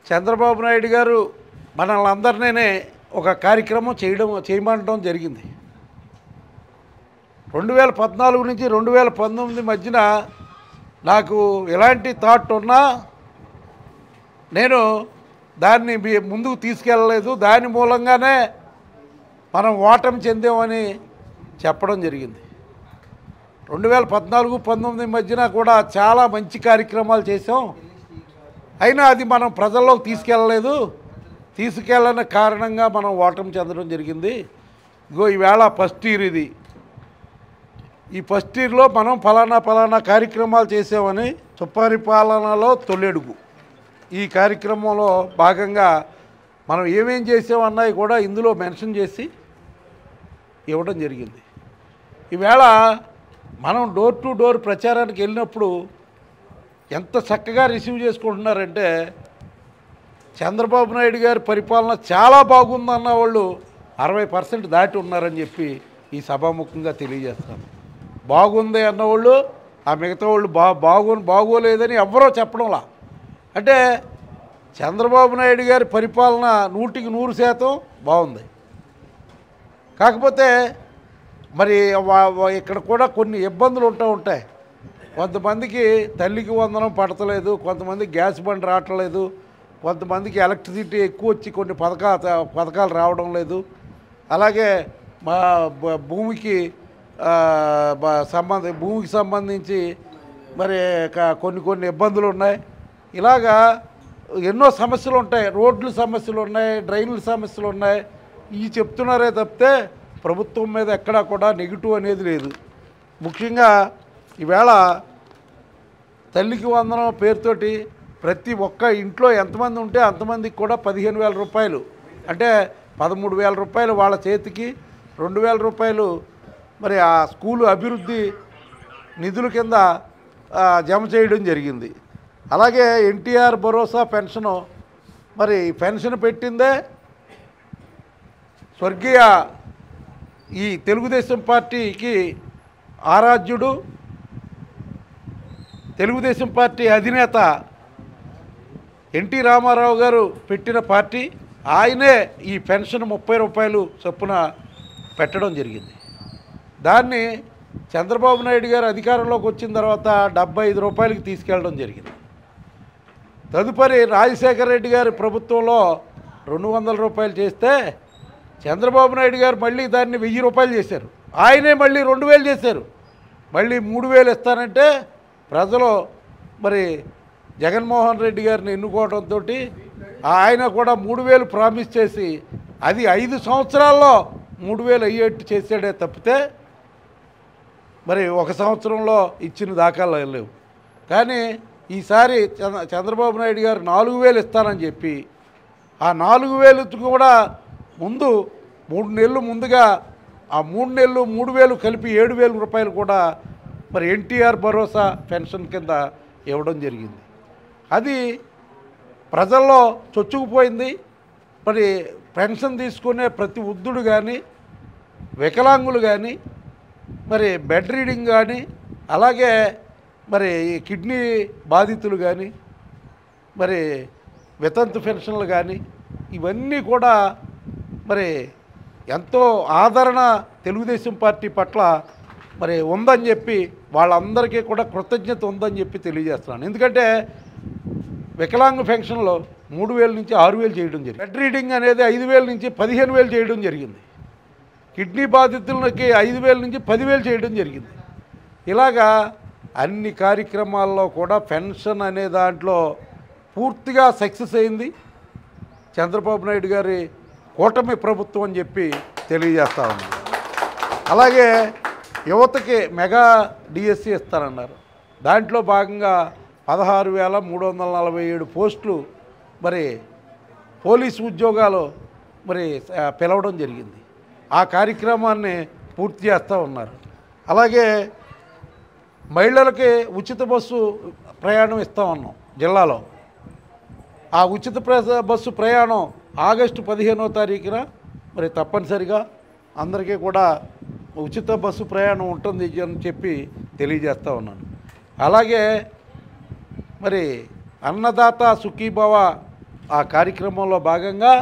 చంద్రబాబు నాయుడు గారు మనల్ని అందరినీ ఒక కార్యక్రమం చేయమంటడం జరిగింది. 2014 నుంచి 2019 మధ్యన నాకు ఎలాంటి థాట్ ఉన్నా నేను దాన్ని ముందుకు తీసుకెళ్ళలేదు. దాని మూలంగానే మనం ఓటమి చెందామని చెప్పడం జరిగింది. 2014-19 మధ్యన కూడా చాలా మంచి కార్యక్రమాలు చేసాం. అయినా అది మనం ప్రజల్లోకి తీసుకెళ్ళని కారణంగా మనం ఓటమి చెందడం జరిగింది. ఇగో ఈవేళ ఫస్ట్ ఇయర్ ఇది. ఈ ఫస్ట్ ఇయర్లో మనం ఫలానా కార్యక్రమాలు చేసామని సుపరిపాలనలో తొలెడుగు ఈ కార్యక్రమంలో భాగంగా మనం ఏమేం చేసామన్నవి కూడా ఇందులో మెన్షన్ చేసి ఇవ్వడం జరిగింది. ఈవేళ మనం డోర్ టు డోర్ ప్రచారానికి వెళ్ళినప్పుడు ఎంత చక్కగా రిసీవ్ చేసుకుంటున్నారంటే చంద్రబాబు నాయుడు గారి పరిపాలన చాలా బాగుందన్న వాళ్ళు 60% దాటి ఉన్నారని చెప్పి ఈ సభాముఖంగా తెలియజేస్తాను. బాగుంది అన్నవాళ్ళు ఆ మిగతా వాళ్ళు బాగోలేదని ఎవరో చెప్పడంలా. అంటే చంద్రబాబు నాయుడు గారి పరిపాలన 100% బాగుంది. కాకపోతే మరి ఇక్కడ కూడా కొన్ని ఇబ్బందులు ఉంటాయి. కొంతమందికి తల్లికి వందనం పడతలేదు, కొంతమందికి గ్యాస్ బండ్ రావట్లేదు, కొంతమందికి ఎలక్ట్రిసిటీ ఎక్కువ వచ్చి కొన్ని పథకాలు రావడం లేదు. అలాగే మా భూమికి సంబంధించి మరి కొన్ని ఇబ్బందులు ఉన్నాయి. ఇలాగా ఎన్నో సమస్యలు ఉంటాయి. రోడ్ల సమస్యలు ఉన్నాయి, డ్రైన్ల సమస్యలు ఉన్నాయి. ఇవి చెప్తున్నారే తప్పితే ప్రభుత్వం మీద ఎక్కడా కూడా నెగిటివ్ అనేది లేదు. ముఖ్యంగా ఈవేళ తల్లికి వందనం పేరుతోటి ప్రతి ఒక్క ఇంట్లో ఎంతమంది ఉంటే అంతమందికి కూడా 15,000 రూపాయలు, అంటే 13,000 రూపాయలు వాళ్ళ చేతికి, 2,000 రూపాయలు మరి ఆ స్కూలు అభివృద్ధి నిధుల కింద జమ చేయడం జరిగింది. అలాగే ఎన్టీఆర్ భరోసా పెన్షను, మరి పెన్షన్ పెట్టిందే స్వర్గీయ ఈ తెలుగుదేశం పార్టీకి ఆరాధ్యుడు, తెలుగుదేశం పార్టీ అధినేత ఎన్టీ రామారావు గారు పెట్టిన పార్టీ. ఆయనే ఈ పెన్షన్ 30 రూపాయలు చొప్పున పెట్టడం జరిగింది. దాన్ని చంద్రబాబు నాయుడు గారు అధికారంలోకి వచ్చిన తర్వాత 75 రూపాయలకి తీసుకెళ్ళడం జరిగింది. తదుపరి రాజశేఖర రెడ్డి గారి ప్రభుత్వంలో 200 రూపాయలు చేస్తే చంద్రబాబు నాయుడు గారు మళ్ళీ దాన్ని 1000 రూపాయలు చేశారు. ఆయనే మళ్ళీ 2000 చేశారు. మళ్ళీ 3000 ఇస్తానంటే ప్రజలు మరి జగన్మోహన్ రెడ్డి గారిని ఎన్నుకోవడంతో ఆయన కూడా 3000 ప్రామిస్ చేసి అది 5 సంవత్సరాల్లో 3000 అయ్యేట్టు చేసాడే తప్పితే మరి 1 సంవత్సరంలో ఇచ్చిన దాఖలు లేవు. కానీ ఈసారి చంద్రబాబు నాయుడు గారు 4000 ఇస్తానని చెప్పి ఆ 4000 కూడా ముందు 3 నెలలు ముందుగా ఆ 3 నెలలు 3000 కలిపి 7,000 రూపాయలు కూడా మరి ఎన్టీఆర్ భరోసా పెన్షన్ కింద ఇవ్వడం జరిగింది. అది ప్రజల్లో చొచ్చుకుపోయింది. మరి పెన్షన్ తీసుకునే ప్రతి వృద్ధుడు కానీ, వికలాంగులు కానీ, మరి బెడ్ రీడింగ్ కానీ, అలాగే మరి కిడ్నీ బాధితులు కానీ, మరి వితంతు పెన్షన్లు కానీ, ఇవన్నీ కూడా మరి ఎంతో ఆదరణ తెలుగుదేశం పార్టీ పట్ల మరి ఉందని చెప్పి వాళ్ళందరికీ కూడా కృతజ్ఞత ఉందని చెప్పి తెలియజేస్తున్నాను. ఎందుకంటే వికలాంగ పెన్షన్లో 3,000 నుంచి 6,000 చేయడం జరిగింది. బెడ్ రీడింగ్ అనేది 5,000 నుంచి 15,000 చేయడం జరిగింది. కిడ్నీ బాధితులకి 5,000 నుంచి 10,000 చేయడం జరిగింది. ఇలాగా అన్ని కార్యక్రమాల్లో కూడా పెన్షన్ అనే దాంట్లో పూర్తిగా సక్సెస్ అయింది చంద్రబాబు నాయుడు గారి కూటమి ప్రభుత్వం అని చెప్పి తెలియజేస్తా ఉన్నాను. అలాగే యువతకి మెగా డిఎస్సి ఇస్తారన్నారు. దాంట్లో భాగంగా 16,347 పోస్టులు మరి పోలీసు ఉద్యోగాలు మరి పిలవడం జరిగింది. ఆ కార్యక్రమాన్ని పూర్తి చేస్తూ ఉన్నారు. అలాగే మహిళలకి ఉచిత బస్సు ప్రయాణం ఇస్తామన్నాం జిల్లాలో. ఆ ఉచిత బస్సు ప్రయాణం ఆగస్టు 15వ తారీఖున మరి తప్పనిసరిగా అందరికీ కూడా ఉచిత బస్సు ప్రయాణం ఉంటుంది అని చెప్పి తెలియజేస్తూ ఉన్నాను. అలాగే మరి అన్నదాత సుఖీభవ ఆ కార్యక్రమంలో భాగంగా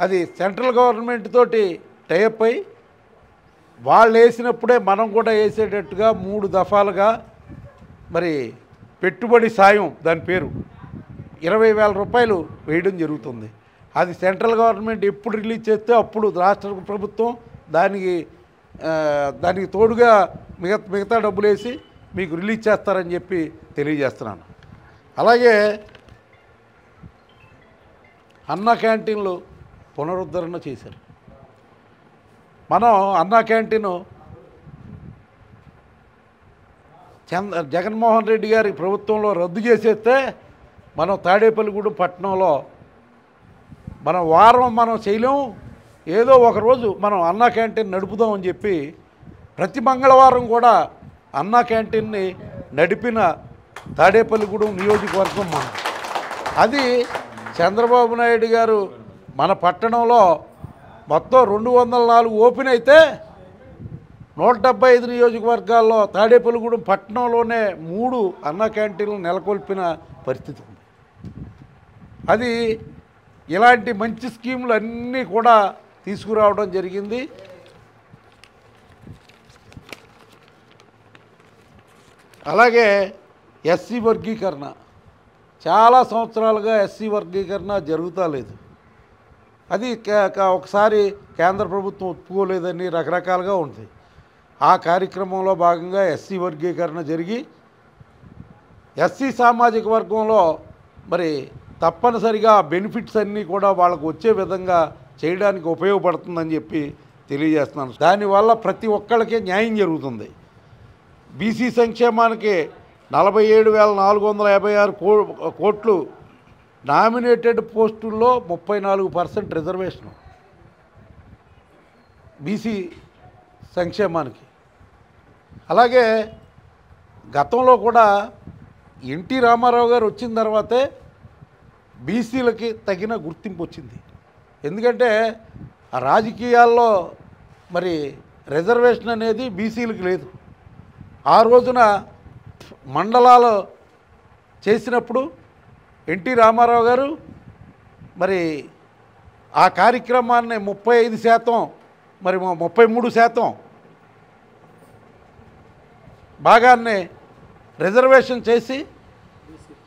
అది సెంట్రల్ గవర్నమెంట్ తోటి టైఅప్ అయి వాళ్ళు వేసినప్పుడే మనం కూడా వేసేటట్టుగా 3 దఫాలుగా మరి పెట్టుబడి సాయం దాని పేరు 20,000 రూపాయలు వేయడం జరుగుతుంది. అది సెంట్రల్ గవర్నమెంట్ ఎప్పుడు రిలీజ్ చేస్తే అప్పుడు రాష్ట్ర ప్రభుత్వం దానికి తోడుగా మిగతా డబ్బులు వేసి మీకు రిలీజ్ చేస్తారని చెప్పి తెలియజేస్తున్నాను. అలాగే అన్నా క్యాంటీన్లు పునరుద్ధరణ చేశారు. మనం అన్నా క్యాంటీను జగన్మోహన్ రెడ్డి గారి ప్రభుత్వంలో రద్దు చేసేస్తే మనం తాడేపల్లిగూడెం పట్టణంలో మనం చేయలేము, ఏదో ఒకరోజు మనం అన్నా క్యాంటీన్ నడుపుదామని చెప్పి ప్రతి మంగళవారం కూడా అన్నా క్యాంటీన్ని నడిపిన తాడేపల్లిగూడెం నియోజకవర్గం మనం. అది చంద్రబాబు నాయుడు గారు మన పట్టణంలో మొత్తం 204 ఓపెన్ అయితే 175 నియోజకవర్గాల్లో తాడేపల్లిగూడెం పట్టణంలోనే 3 అన్నా క్యాంటీన్లు నెలకొల్పిన పరిస్థితి ఉంది. అది ఇలాంటి మంచి స్కీములు అన్నీ కూడా తీసుకురావడం జరిగింది. అలాగే ఎస్సీ వర్గీకరణ చాలా సంవత్సరాలుగా ఎస్సీ వర్గీకరణ జరుగుతా లేదు. అది ఒకసారి కేంద్ర ప్రభుత్వం ఒప్పుకోలేదని రకరకాలుగా ఉంది. ఆ కార్యక్రమంలో భాగంగా ఎస్సీ వర్గీకరణ జరిగి ఎస్సీ సామాజిక వర్గంలో మరి తప్పనిసరిగా బెనిఫిట్స్ అన్నీ కూడా వాళ్ళకు వచ్చే విధంగా చేయడానికి ఉపయోగపడుతుందని చెప్పి తెలియజేస్తున్నాను. దానివల్ల ప్రతి ఒక్కళ్ళకి న్యాయం జరుగుతుంది. బీసీ సంక్షేమానికి 47,456 కోట్లు, నామినేటెడ్ పోస్టుల్లో 34% రిజర్వేషను బీసీ సంక్షేమానికి. అలాగే గతంలో కూడా ఎన్టీ రామారావు గారు వచ్చిన తర్వాతే బీసీలకి తగిన గుర్తింపు వచ్చింది. ఎందుకంటే ఆ రాజకీయాల్లో మరి రిజర్వేషన్ అనేది బీసీలకు లేదు. ఆ రోజున మండలాలు చేసినప్పుడు ఎన్టీ రామారావు గారు మరి ఆ కార్యక్రమాన్ని 35% మరి 33% భాగాన్ని రిజర్వేషన్ చేసి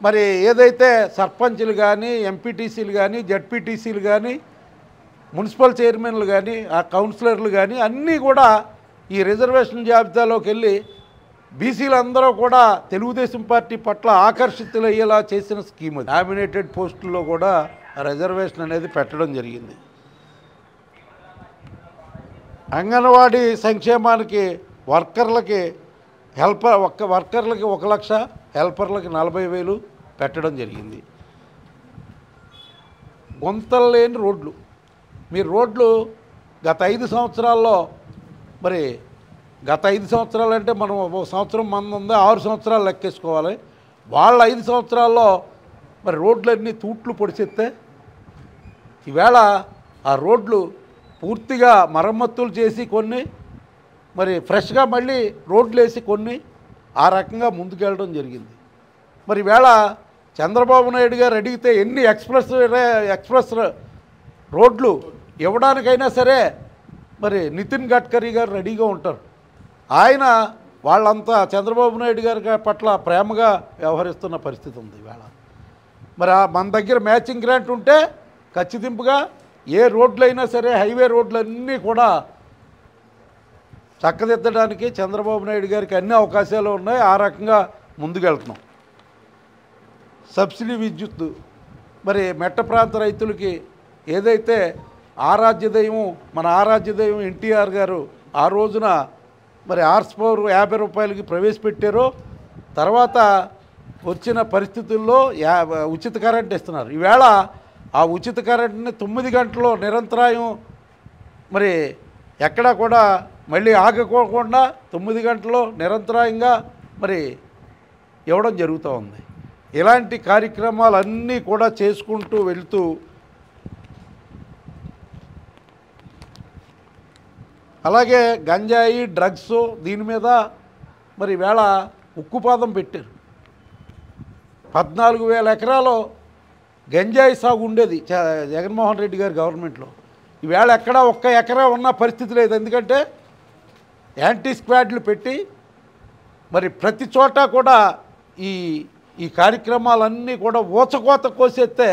మరి ఏదైతే సర్పంచ్లు కానీ, ఎంపీటీసీలు కానీ, జడ్పీటీసీలు కానీ, మున్సిపల్ చైర్మన్లు కానీ, ఆ కౌన్సిలర్లు కానీ అన్నీ కూడా ఈ రిజర్వేషన్ జాబితాలోకి వెళ్ళి బీసీలందరూ కూడా తెలుగుదేశం పార్టీ పట్ల ఆకర్షితులయ్యేలా చేసిన స్కీమ్. నామినేటెడ్ పోస్టుల్లో కూడా రిజర్వేషన్ అనేది పెట్టడం జరిగింది. అంగన్వాడీ సంక్షేమానికి వర్కర్లకి వర్కర్లకి 1 లక్ష, హెల్పర్లకి 40,000 పెట్టడం జరిగింది. గుంతలు లేని రోడ్లు, మీరు రోడ్లు గత 5 సంవత్సరాల్లో మరి గత 5 సంవత్సరాలు అంటే మనం ఒక సంవత్సరం మంది ఉంది, 6 సంవత్సరాలు లెక్కేసుకోవాలి. వాళ్ళ 5 సంవత్సరాల్లో మరి రోడ్లన్నీ తూట్లు పొడిచెత్తే ఈవేళ ఆ రోడ్లు పూర్తిగా మరమ్మతులు చేసి కొన్ని మరి ఫ్రెష్గా మళ్ళీ రోడ్లు వేసి కొన్ని ఆ రకంగా ముందుకెళ్ళడం జరిగింది. మరి ఈవేళ చంద్రబాబు నాయుడు గారు అడిగితే ఎన్ని ఎక్స్ప్రెస్ రోడ్లు ఇవ్వడానికైనా సరే మరి నితిన్ గడ్కరీ గారు రెడీగా ఉంటారు. ఆయన వాళ్ళంతా చంద్రబాబు నాయుడు గారి పట్ల ప్రేమగా వ్యవహరిస్తున్న పరిస్థితి ఉంది ఈవేళ. మరి మన దగ్గర మ్యాచింగ్ గ్రాంట్ ఉంటే ఖచ్చితంగా ఏ రోడ్లైనా సరే హైవే రోడ్లన్నీ కూడా చక్కదిద్దడానికి చంద్రబాబు నాయుడు గారికి అన్ని అవకాశాలు ఉన్నాయి. ఆ రకంగా ముందుకెళ్తున్నాం. సబ్సిడీ విద్యుత్తు మరి మెట్ట ప్రాంత రైతులకి ఏదైతే మన ఆరాధ్య దైవం ఎన్టీఆర్ గారు ఆ రోజున మరి హార్స్ పవర్ 50 రూపాయలకి ప్రవేశపెట్టారో తర్వాత వచ్చిన పరిస్థితుల్లో ఉచిత కరెంట్ ఇస్తున్నారు. ఈవేళ ఆ ఉచిత కరెంట్ని 9 గంటలు నిరంతరాయం మరి ఎక్కడా కూడా మళ్ళీ ఆగకోకుండా 9 గంటలు నిరంతరాయంగా మరి ఇవ్వడం జరుగుతూ ఉంది. ఇలాంటి కార్యక్రమాలన్నీ కూడా చేసుకుంటూ వెళ్తూ అలాగే గంజాయి డ్రగ్స్ దీని మీద మరి వేళ ఉక్కుపాదం పెట్టారు. 14,000 ఎకరాలు గంజాయి సాగు ఉండేది జగన్మోహన్ రెడ్డి గారి గవర్నమెంట్లో. ఈవేళ ఎక్కడ ఒక్క ఎకరా ఉన్న పరిస్థితి లేదు. ఎందుకంటే యాంటీ స్క్వాడ్లు పెట్టి మరి ప్రతి చోట కూడా ఈ ఈ కార్యక్రమాలన్నీ కూడా ఊచకోత కోసేస్తే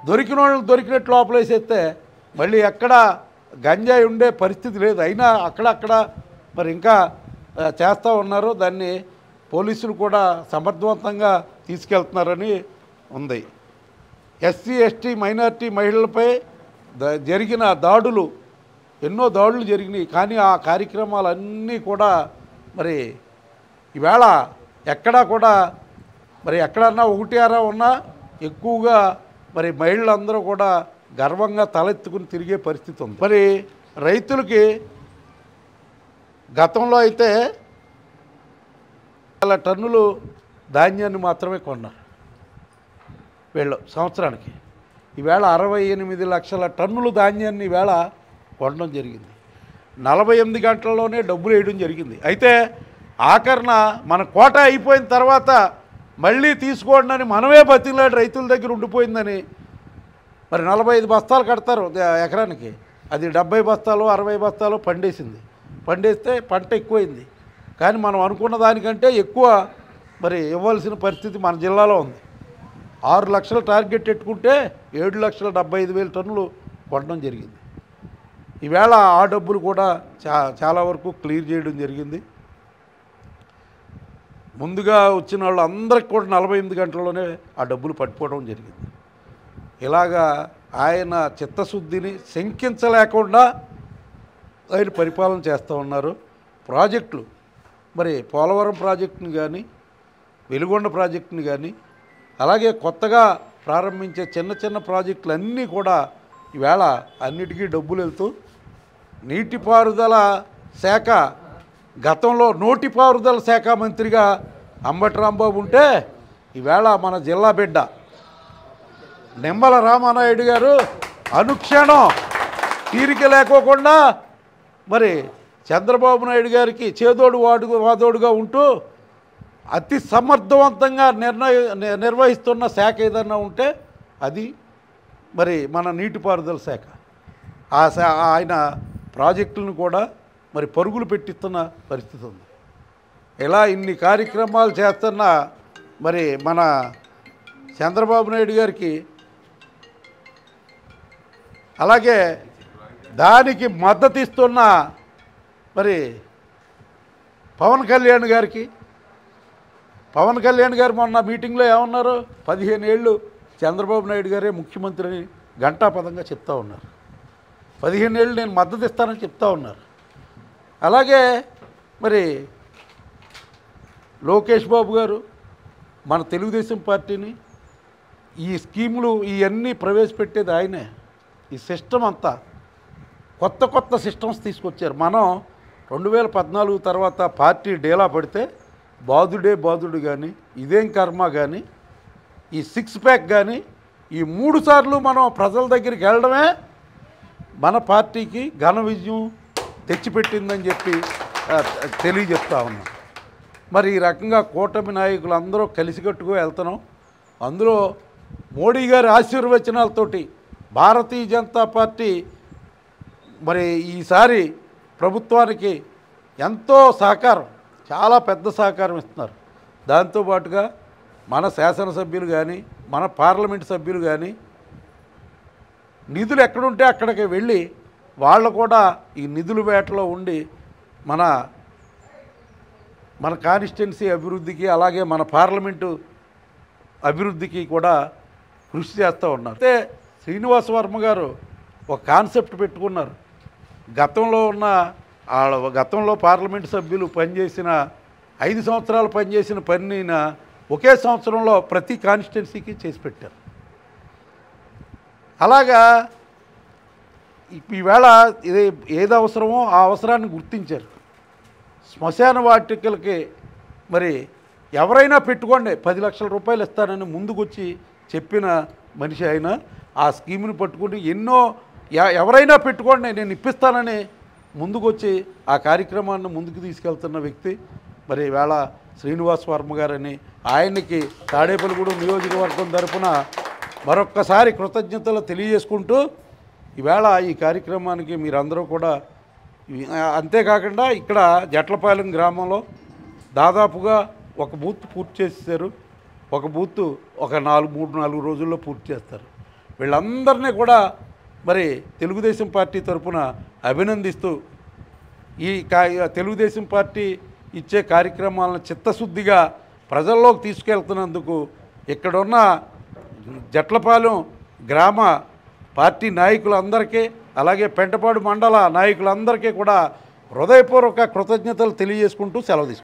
దొరికిన వాళ్ళు దొరికినట్టు లోపలేసేస్తే మళ్ళీ ఎక్కడ గంజాయి ఉండే పరిస్థితి లేదు. అయినా అక్కడక్కడ మరి ఇంకా చేస్తూ ఉన్నారు. దాన్ని పోలీసులు కూడా సమర్థవంతంగా తీసుకెళ్తున్నారని ఉంది. ఎస్సీ ఎస్టీ మైనారిటీ మహిళలపై జరిగిన దాడులు, ఎన్నో దాడులు జరిగినాయి. కానీ ఆ కార్యక్రమాలన్నీ కూడా మరి ఈవేళ ఎక్కడా కూడా మరి ఎక్కడన్నా ఒకటి అరా ఉన్నా ఎక్కువగా మరి మహిళలందరూ కూడా గర్వంగా తలెత్తుకుని తిరిగే పరిస్థితి ఉంది. మరి రైతులకి గతంలో అయితే 1,000 టన్నులు ధాన్యాన్ని మాత్రమే కొన్నారు వీళ్ళు సంవత్సరానికి. ఈవేళ 68 లక్షల టన్నులు ధాన్యాన్ని ఈవేళ కొనడం జరిగింది. 48 గంటల్లోనే డబ్బులు వేయడం జరిగింది. అయితే ఆఖరణ మన కోట అయిపోయిన తర్వాత మళ్ళీ తీసుకోండి అని మనమే బతిలాడి రైతుల దగ్గర ఉండిపోయిందని మరి 45 బస్తాలు కడతారు ఎకరానికి. అది 70 బస్తాలు 60 బస్తాలు పండేసింది. పండేస్తే పంట ఎక్కువైంది. కానీ మనం అనుకున్న దానికంటే ఎక్కువ మరి ఇవ్వాల్సిన పరిస్థితి మన జిల్లాలో ఉంది. 6 లక్షల టార్గెట్ పెట్టుకుంటే 7,75,000 టన్నులు కొనడం జరిగింది. ఈవేళ ఆ డబ్బులు కూడా చాలా వరకు క్లియర్ చేయడం జరిగింది. ముందుగా వచ్చిన వాళ్ళు అందరికి కూడా 48 గంటల్లోనే ఆ డబ్బులు పట్టుకోవడం జరిగింది. ఇలాగా ఆయన చిత్తశుద్ధిని శంకించలేకుండా ఆయన పరిపాలన చేస్తూ ఉన్నారు. ప్రాజెక్టులు మరి పోలవరం ప్రాజెక్టుని కానీ, వెలుగొండ ప్రాజెక్టుని కానీ, అలాగే కొత్తగా ప్రారంభించే చిన్న చిన్న ప్రాజెక్టులు అన్నీ కూడా ఈవేళ అన్నిటికీ డబ్బులు వెళ్తూ నీటిపారుదల శాఖ గతంలో నోటిపారుదల శాఖ మంత్రిగా అంబటి రాంబాబు ఉంటే ఈవేళ మన జిల్లా బిడ్డ నిమ్మల రామానాయుడు గారు అనుక్షణం తీరిక లేకోకుండా మరి చంద్రబాబు నాయుడు గారికి చేదోడు వాదోడుగా ఉంటూ అతి సమర్థవంతంగా నిర్వహిస్తున్న శాఖ ఏదన్నా ఉంటే అది మరి మన నీటిపారుదల శాఖ. ఆయన ప్రాజెక్టులను కూడా మరి పరుగులు పెట్టిస్తున్న పరిస్థితి ఉంది. ఇలా ఇన్ని కార్యక్రమాలు చేస్తున్న మరి మన చంద్రబాబు నాయుడు గారికి, అలాగే దానికి మద్దతు ఇస్తున్న మరి పవన్ కళ్యాణ్ గారు మొన్న మీటింగ్లో ఏమన్నారు? 15 ఏళ్ళు చంద్రబాబు నాయుడు గారే ముఖ్యమంత్రి అని ఘంటాపదంగా చెప్తా ఉన్నారు. 15 ఏళ్ళు నేను మద్దతు ఇస్తానని చెప్తా ఉన్నారు. అలాగే మరి లోకేష్ బాబు గారు మన తెలుగుదేశం పార్టీని ఈ స్కీములు ఇవన్నీ ప్రవేశపెట్టేది ఆయనే. ఈ సిస్టమ్ అంతా కొత్త సిస్టమ్స్ తీసుకొచ్చారు. మనం 2014 తర్వాత పార్టీ డేలా పడితే బాదుడు కానీ, ఇదేం కర్మ కానీ, ఈ 6 ప్యాక్ కానీ, ఈ 3 సార్లు మనం ప్రజల దగ్గరికి వెళ్ళడమే మన పార్టీకి ఘన విజయం తెచ్చిపెట్టిందని చెప్పి తెలియజెప్తా ఉన్నాం. మరి ఈ రకంగా కూటమి నాయకులు అందరూ కలిసికట్టుగా వెళ్తున్నాం. అందులో మోడీ గారి ఆశీర్వచనాలతోటి భారతీయ జనతా పార్టీ మరి ఈసారి ప్రభుత్వానికి ఎంతో సహకారం, చాలా పెద్ద సహకారం ఇస్తున్నారు. దాంతోపాటుగా మన శాసనసభ్యులు కానీ, మన పార్లమెంట్ సభ్యులు కానీ నిధులు ఎక్కడుంటే అక్కడికి వెళ్ళి వాళ్ళు కూడా ఈ నిధుల వేటలో ఉండి మన కాన్స్టిట్యున్సీ అభివృద్ధికి, అలాగే మన పార్లమెంటు అభివృద్ధికి కూడా కృషి చేస్తూ ఉన్నారు. అయితే శ్రీనివాస వర్మ గారు ఒక కాన్సెప్ట్ పెట్టుకున్నారు. గతంలో పార్లమెంటు సభ్యులు పనిచేసిన 5 సంవత్సరాలు పనిచేసిన పనిని ఒకే సంవత్సరంలో ప్రతి కాన్స్టిట్యున్సీకి చేసి పెట్టారు. అలాగా ఈవేళ ఏది అవసరమో ఆ అవసరాన్ని గుర్తించారు. శ్మశాన వాటికలకి మరి ఎవరైనా పెట్టుకోండి 10 లక్షల రూపాయలు ఇస్తానని ముందుకొచ్చి చెప్పిన మనిషి ఆయన. ఆ స్కీమ్ని పట్టుకుని ఎవరైనా పెట్టుకోండి నేను ఇప్పిస్తానని ముందుకొచ్చి ఆ కార్యక్రమాన్ని ముందుకు తీసుకెళ్తున్న వ్యక్తి మరి ఈవేళ శ్రీనివాస్ వర్మ గారని. ఆయనకి తాడేపల్లిగూడెం నియోజకవర్గం తరఫున మరొక్కసారి కృతజ్ఞతలు తెలియజేసుకుంటూ ఈవేళ ఈ కార్యక్రమానికి మీరందరూ కూడా అంతేకాకుండా ఇక్కడ జట్లపాలెం గ్రామంలో దాదాపుగా ఒక బూత్ పూర్తి చేసేసారు. ఒక బూత్ ఒక 3-4 రోజుల్లో పూర్తి చేస్తారు. వీళ్ళందరినీ కూడా మరి తెలుగుదేశం పార్టీ తరఫున అభినందిస్తూ ఈ తెలుగుదేశం పార్టీ ఇచ్చే కార్యక్రమాలను చిత్తశుద్ధిగా ప్రజల్లోకి తీసుకెళ్తున్నందుకు ఇక్కడున్న జట్లపాలెం గ్రామ పార్టీ నాయకులందరికీ అలాగే పెంటపాడు మండల నాయకులందరికీ కూడా హృదయపూర్వక కృతజ్ఞతలు తెలియజేసుకుంటూ సెలవు తీసుకుంటాను.